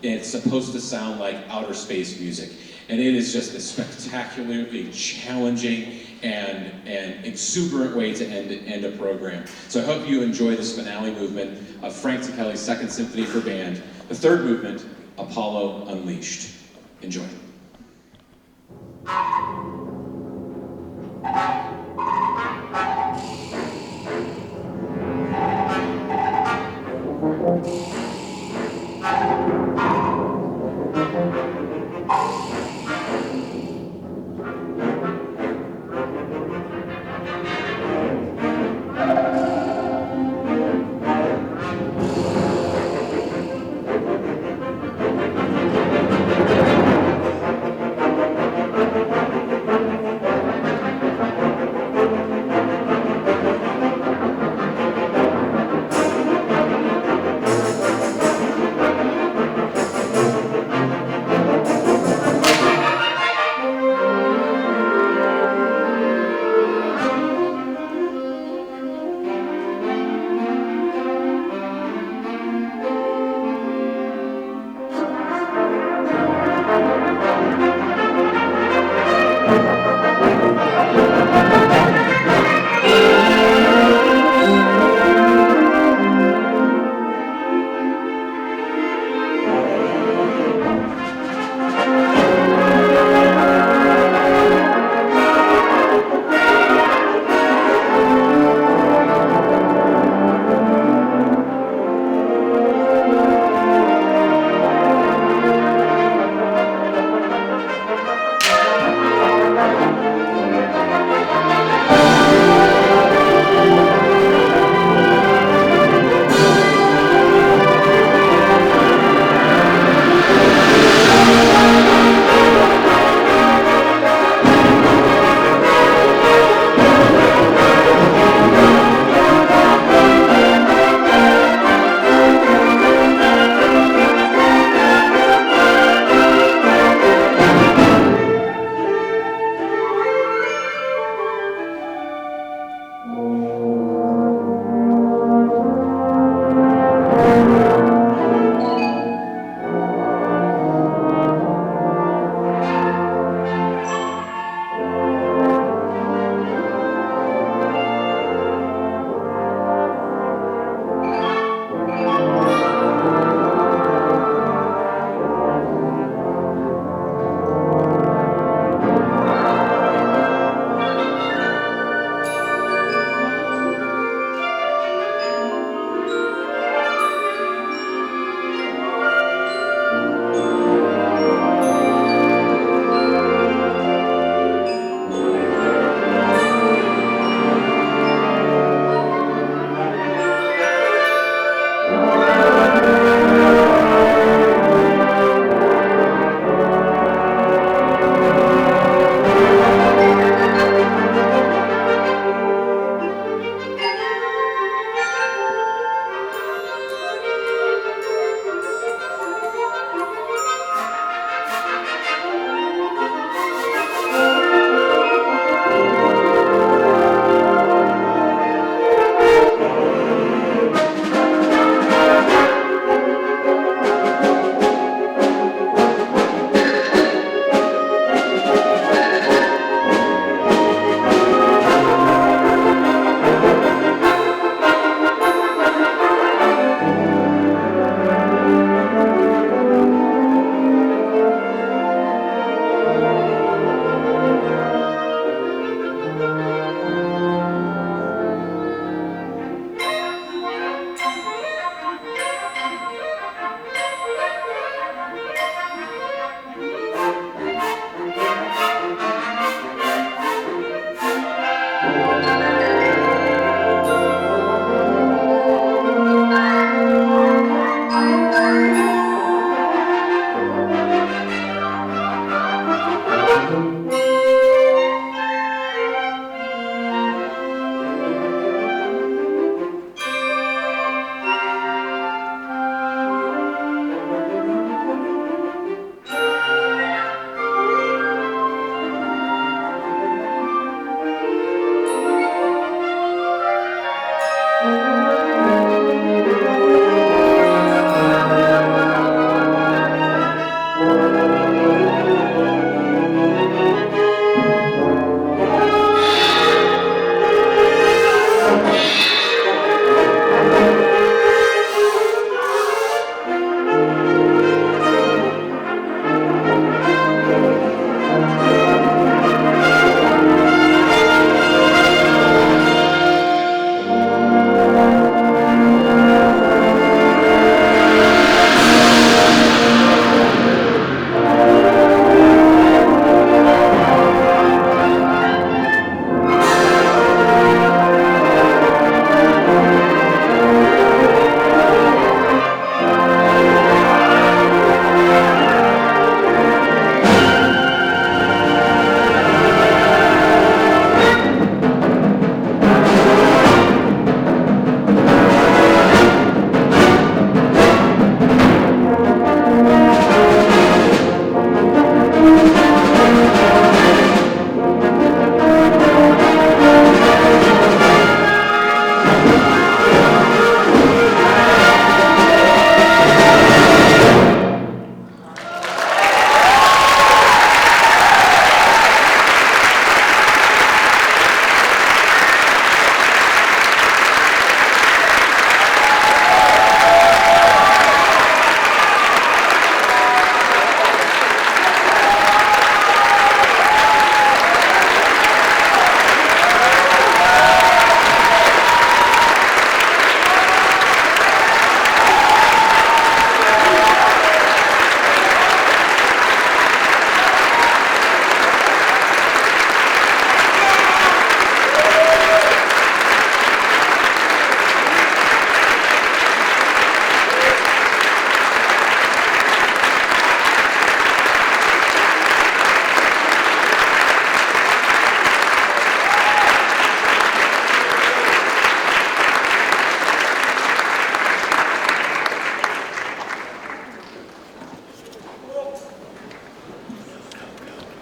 It's supposed to sound like outer space music. And it is just a spectacularly challenging and exuberant way to end a program. So I hope you enjoy this finale movement of Frank Ticheli's Second Symphony for Band. The third movement, Apollo Unleashed. Enjoy.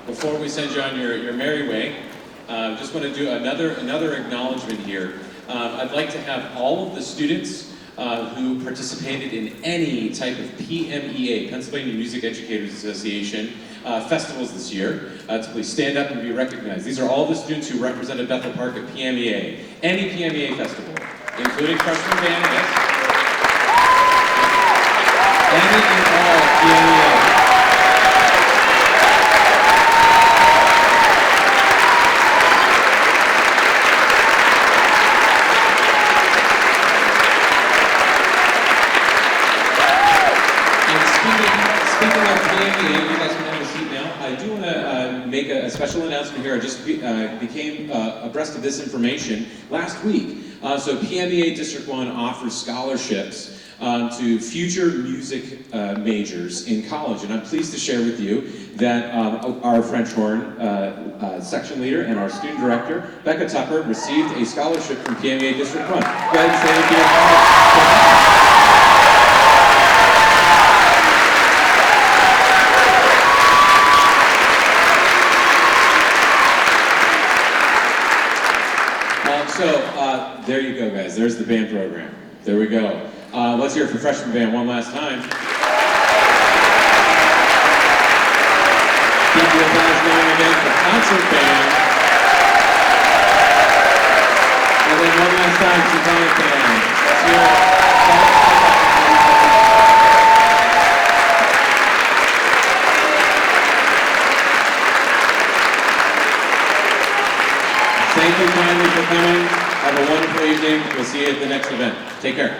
Before we send you on your merry way, just want to do another acknowledgement here. I'd like to have all of the students who participated in any type of PMEA, Pennsylvania Music Educators Association, festivals this year, to please stand up and be recognized. These are all the students who represented Bethel Park at PMEA, any PMEA festival, including freshman band, yes. Any and all PMEA. Speaking of PMEA, you guys can have a seat now. I do want to make a special announcement here. I just became abreast of this information last week. So PMEA District 1 offers scholarships to future music majors in college. And I'm pleased to share with you that our French horn section leader and our student director, Becca Tupper, received a scholarship from PMEA District 1. Go ahead and say thank you. So, there you go, guys. There's the band program. There we go. Let's hear it for freshman band one last time. Keep the applause going again for concert band. And then one last time, symphonic band. Let's hear it. Thank you kindly for coming. Have a wonderful evening. We'll see you at the next event. Take care.